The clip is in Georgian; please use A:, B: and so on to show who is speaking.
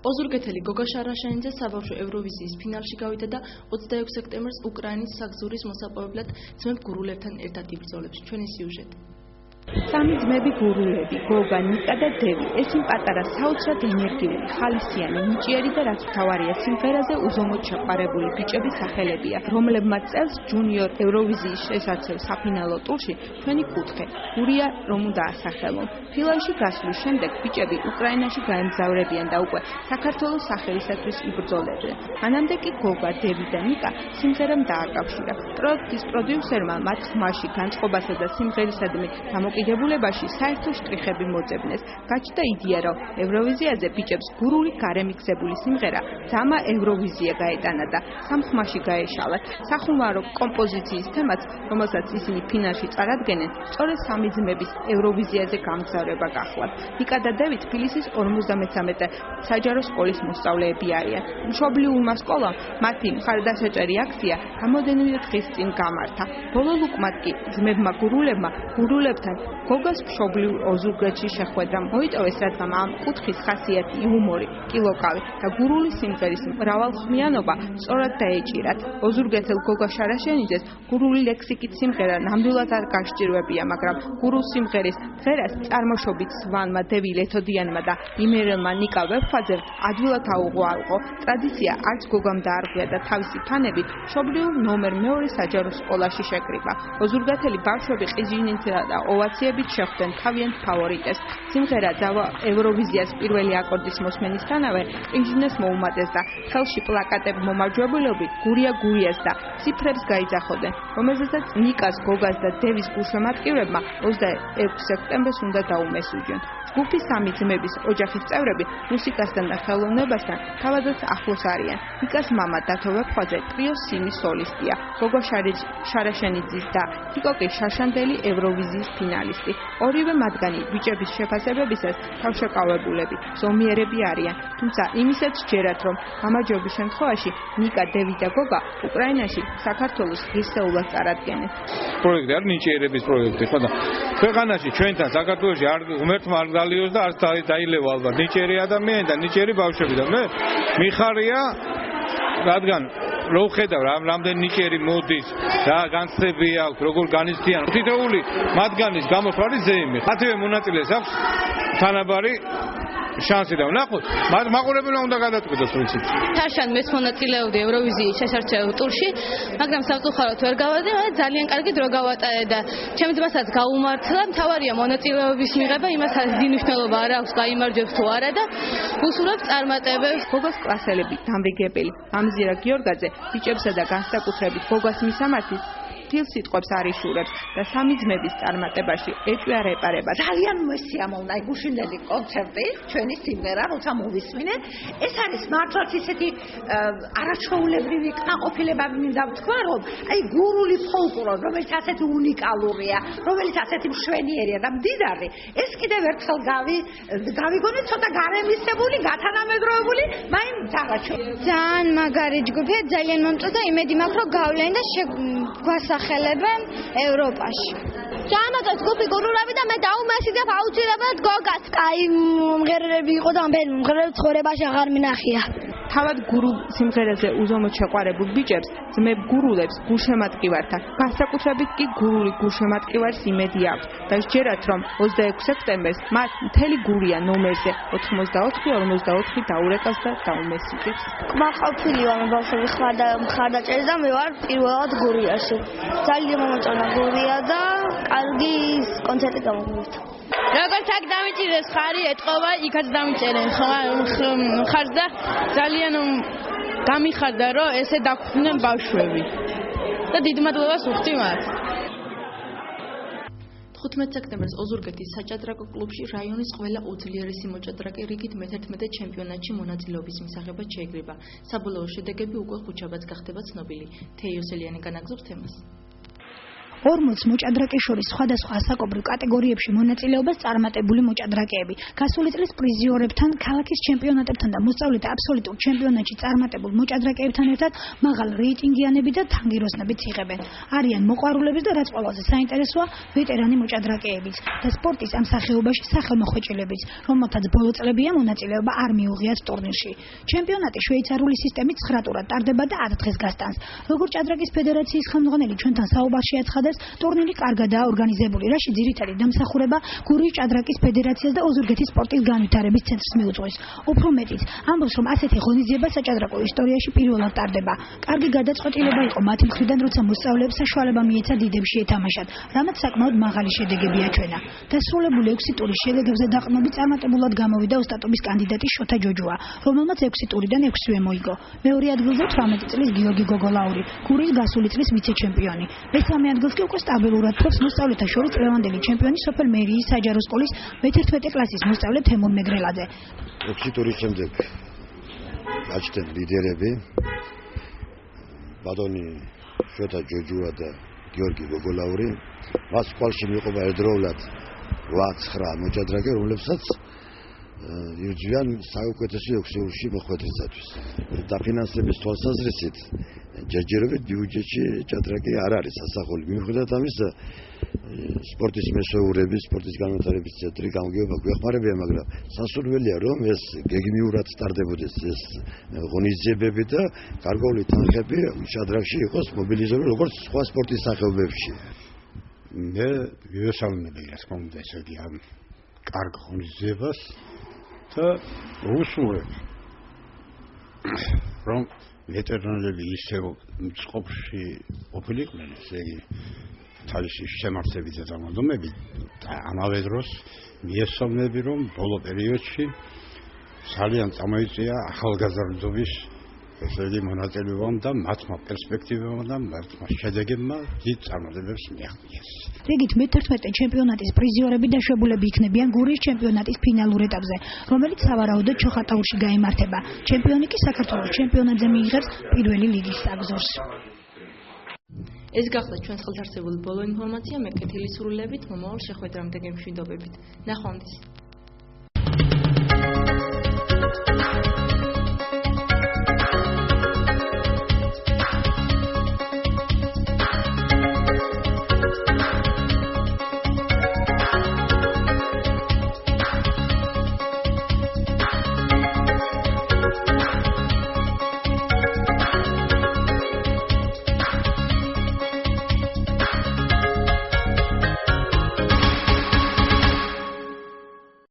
A: ოზურგეთელი გოგა შარაშენიძე საბავშვო ევროვიზიის ფინალში გავიდა და 26 სექტემბერს უკრაინის საგზურის მოსაპოვებლად ძმებ გურულებთან ერთად იბრძოლებს. ჩვენი სიუჟეტი.
B: სამი ძმები გურულები, გოგა, ნიკა და დევი. ეს იმ პატარა საოცრად ენერგიული, ხალისიანი, ნიჭიერი და რაც მთავარია სიმღერაზე უზომოდ შეყვარებული ბიჭების სახელებია, რომლებმაც წელს ჯუნიორ ევროვიზიის შესაძლევ საფინალო ტურში ჩვენი კუთხე გურია რომ უნდა ასახელონ. ფინალში გასვლის შემდეგ ბიჭები უკრაინაში გაემგზავრებიან და უკვე საქართველოს სახელისათვის იბრძოლებდნენ. მანამდე კი გოგა, დევი და ნიკა სიმღერამ დააკავშირა. პროექტის პროდიუსერმა მათ ხმაში, განწყობასა და სიმღერისადმი დამოკიდებულებაში საერთო შტრიხები მოძებნეს. გაჩნდა იდეა, რომ ევროვიზიაზე ბიჭებს გურული გარემიქსებული სიმღერა ძამა ევროვიზია გაეტანა და სამხმაში გაეშალათ. სახუმარო კომპოზიციის თემაც, რომელსაც ისინი ფინალში წარადგენენ, სწორედ სამი ძმების ევროვიზიაზე გამგზავრება გახლავთ. ნიკა და დევი თბილისის 53 საჯარო სკოლის მოსწავლეები არიან. მშობლიურმა სკოლამ მათი მხარდასაჭერი აქცია რამოდენიმე დღის წინ გამართა. ბოლო ლუკმად კი ძმებმა გურულებმა გურულებთან გოგას მშობლიურ ოზურგეთში შეხვედრა მოიტოვეს, რადგან ამ კუთხის ხასიათი, იუმორი, კილოკავი და გურული სიმღერის მრავალხმიანობა სწორად დაეჭირათ. ოზურგეთელ გოგა შარაშენიძეს გურული ლექსიკით სიმღერა ნამდვილად არ გასჭირვებია, მაგრამ გურულ სიმღერის ღერას წარმოშობით სვანმა, დევი ლეთოდიანმა და იმერელმა ნიკა ვებხვაძემ ადვილად აუღო. ტრადიცია არც გოგამ დაარღვია და თავისი ფანები მშობლიურ ნომერ მეორე საჯარო სკოლაში შეკრიბა. ოზურგეთელი ბავშვები ყიჟინით და ოვაციებით შეხვდნენ თავიანთ ფავორიტეს. სიმღერა ძავა ევროვიზიას პირველი აკორდის მოსმენისთანავე ყიჟინეს მოუმატეს და ხელში პლაკატები მომაჯვებულები გურია გურიას და ციფრებს გაიძახოდნენ, რომელზეც ნიკას, გოგას და დევის გულშემატკივრებმა 26 სექტემბერს უნდა დაუმესუჯონ. ჯგუფის სამი ძმების ოჯახის წევრები მუსიკასთან და ხელოვნებასთან თავადაც ახლოს არიან. ნიკას მამა დათო ვებხვაძე ტრიოს სიმის სოლისტია, გოგო შარაშენიძის და თიკოკი შაშანდელი ევროვიზიის ფინალისტი. ორივე მათგანი ბიჭების შეფასებებისას თავშეკავებულები, ზომიერები არიან, თუმცა იმისაც ჯერათ, რომ გამარჯვების შემთხვევაში ნიკა, დევი და გოგა უკრაინაში საქართველოს ღირსეულად წარადგენენ.
C: პროექტი არის ნიჭიერების პროექტი, ხო და ქვეყანაში ჩვენთან საქართველოში არ ღმერთმა არ გალიოს და არც დაილევა ალბათ ნიჭიერი ადამიანი და ნიჭიერი ბავშვები და მე მიხარია, რადგან რო ხედავ რამდენი ნიჭიერი მოდის, რა განცდები აქვს, როგორ განიცდიან. თითოეული მათგანის გამოთვალი ზეიმი. მათივე მონაწილეს აქვს თანაბარი შანსი და ვნახოთ, მაყურებელმა უნდა გადაწყვიტოს ვიცით.
D: თაშან მეც მონაწილეობდი ევროვიზიის შესარჩევ ტურში, მაგრამ სამწუხაროდ ვერ გავადი, მაგრამ ძალიან კარგი დრო გავატარე და ჩემი ძმასაც გაუმართლა. მთავარია მონაწილეობის მიღება, იმას დიდი მნიშვნელობა არ აქვს, გაიმარჯვებს თუ არა და გუსურვებს წარმატებებს.
B: გოგას კლასელები, დამრიგებელი ამზირა გიორგაძე ბიჭებსა და განსაკუთრებით გოგას მისამართის ფილ სიტყვებს არიშურებს და სამი ძმების წარმატებაში ეჭვია ეპარება.
E: ძალიან მოსიამოვნა აი გუშინდელი კონცერტი, ჩვენი სიმღერა, როცა მოვისმინე, ეს არის მართლაც ისეთი არაჩვეულებრივი კმაყოფილება მინდა ვთქვა, რომ აი გურული ფოლკლორი, რომელიც ასეთი უნიკალურია, რომელიც ასეთი მშვენიერია და მდიდარი, ეს კიდევ ერთხელ გავიგონე ცოტა გარემისებული, გათანამედროვებული, მაინც არაჩვეულებრივი.
F: ძალიან მაგარი ჯგუფია, ძალიან მომწონდა, იმედი მაქვს, რომ გავლენ და გვასახელებენ ევროპაში.
G: ჩამოწეს ჯგუფი გურულები და მე დაუმესიძებ აუცილებლად გოგას. კაი მომღერლები იყო და მე მომღერლებს ცხოვრებაში აღარ მინახია.
B: თავად გურულ სიმღერაზე უზომოდ შეყვარებულ ბიჭებს, ძმებ გურულებს გულშემატკივართა, განსაკუთრებით კი გურული გულშემატკივარს იმედი აქვს და სჯერათ, რომ 26 სექტემბერს მათ მთელი გურია ნომერზე 84-44 დაურეკავს და დაუმესიძებს.
F: კმაყოფილი ვარ ბავშვები მხარდაჭერით და მე ვარ პირველად გურიაში. ძალიან მომწონა გურია და კარგი კონცერტი გამოგვივიდა.
D: როგორც აქ დამიჭირეს ხარი ეთყობა, იქაც დამიჭერენ ხარს და ძალიან გამიხარდა, რომ ესე დაგხვდნენ ბავშვები. და დიდ მადლობას ვუხდი მათ.
A: 15 სექტემბერს ოზურგეთის საჭადრაკო კლუბში რაიონის ყველა უძლიერესი მოჭადრაკე რიგით მე-11 ჩემპიონატში მონაწილეობის მისაღებად შეიკრიბა. საბოლოო შედეგები უკვე ხუთშაბათს გახდება ცნობილი. თეიოსელიანი განაგზობს თემას.
H: 40 მოჭადრაკეს შორის სხვადასხვა ასაკობრივ კატეგორიებში მონაწილეობას წარმატებული მოჭადრაკეები. გასული წლის პრიზიორებთან, ქალაქის ჩემპიონატებთან და მოსწავლეთა აბსოლუტურ ჩემპიონატში წარმატებულ მოჭადრაკეებთან ერთად მაღალ რეიტინგიანები და თანგიროსნებიც იღებენ. არიან მოყვარულები და რაც ყველაზე საინტერესოა, ვეტერანი მოჭადრაკეებიც და სპორტის ამ სახეობაში სახელმოხვეჭილებიც, რომელთაც ბოლო წლებია მონაწილეობა არ მიუღიათ ტურნირში. ჩემპიონატი შვეიცარიული სისტემით 9 ტურად ტარდება და 10 დღეს გასტანს. როგორც ჭადრაკის ფედერაციის ხელმძღვანელი ჩვენთან საუბარში აცხადებს, ტურნირი კარგადაა ორგანიზებული, რაში ძირითადი დამსახურება გურიის ჭადრაკის ფედერაციას და ოზურგეთის სპორტის განვითარების ცენტრს მიუძღვის. უფრო მეტიც, ამბობს, რომ ასეთი ღონისძიება საჭადრაკო ისტორიაში პირველად ტარდება. კარგი გადაწყვეტილება იყო მათ მხრიდან, როცა მოსწავლეებს საშუალება მიეცა დიდებში ეთამაშათ, რამაც საკმაოდ მაღალი შედეგები აჩვენა. დასრულებული 6 ტურის შედეგებზე დაყრდნობით წარმატებულად გამოვიდა ოსტატობის კანდიდატი შოთა ჯოჯოა, რომელმაც 6 ტურიდან 6-ვე მოიგო. მეორე ადგილზე 18 წლის გიორგი გოგოლაური, გურიის გასული წლის ვიცე-ჩემპიონი. მესამე ადგილს კი უკვე სტაბილურად ფლობს მოსწავლეთა შორის წლევანდელი ჩემპიონი სოფელ მერიის საჯარო სკოლის მე-11 კლასის მოსწავლე თემურ მეგრელაძე.
I: 6 ტურის შემდეგ გაჩნდნენ ლიდერები. ბატონი შოთა ჯოჯოა და გიორგი გოგოლაური. მას სკოლაში მიყვება ერთდროულად 8-9 მოჭადრაკე, რომლებსაც ირჩევიან საუკეთესო 6-ში მოხვედრისათვის. დაფინანსების თვალსაზრისით ჯერჯერობით ბიუჯეტში ჭადრაკი არ არის ასახული. მიუხედავად ამისა, სპორტის მესვეურების, სპორტის განვითარების ცენტრი გამგეობა გვეხმარებია, მაგრამ სასურველია, რომ ეს გეგმიურად ტარდებოდეს ეს ღონისძიებები და გარკვეული თანხები ჭადრაკში იყოს მობილიზებული, როგორც სხვა სპორტის სახეობებში.
J: მე ვიესალმები თქმა უნდა ესე იგი ამ კარგ ღონისძიებას და უსურვებ რომ ვეტერანები ისევ წყობაში ყოფილიყვნენ, ესე იგი თალისის შემართებით და დამონდომებით და ამავე დროს მიესალმები რომ ბოლო პერიოდში ძალიან წამოიწია ახალგაზრდობის ესე იგი მონაწილეობამ და მათმა პერსპექტივებმა და მათმა შედეგებმა დიდ წარმატებებს მიაღწიეს.
H: რიგით მე-11 ჩემპიონატის პრიზიორები დაშვებულები იქნებიან გურიის ჩემპიონატის ფინალურ ეტაპზე, რომელიც სავარაუდოდ ჩოხატაურში გაიმართება. ჩემპიონი კი საქართველოს ჩემპიონატზე მიიღებს პირველი ლიგის საგზურს.
A: ეს გახდა ჩვენს ხელთ-არსებული ბოლო ინფორმაცია. მე კეთილი სრულებით, მომავალ შეხვედრამდე გემშვიდობებით. ნახვამდის.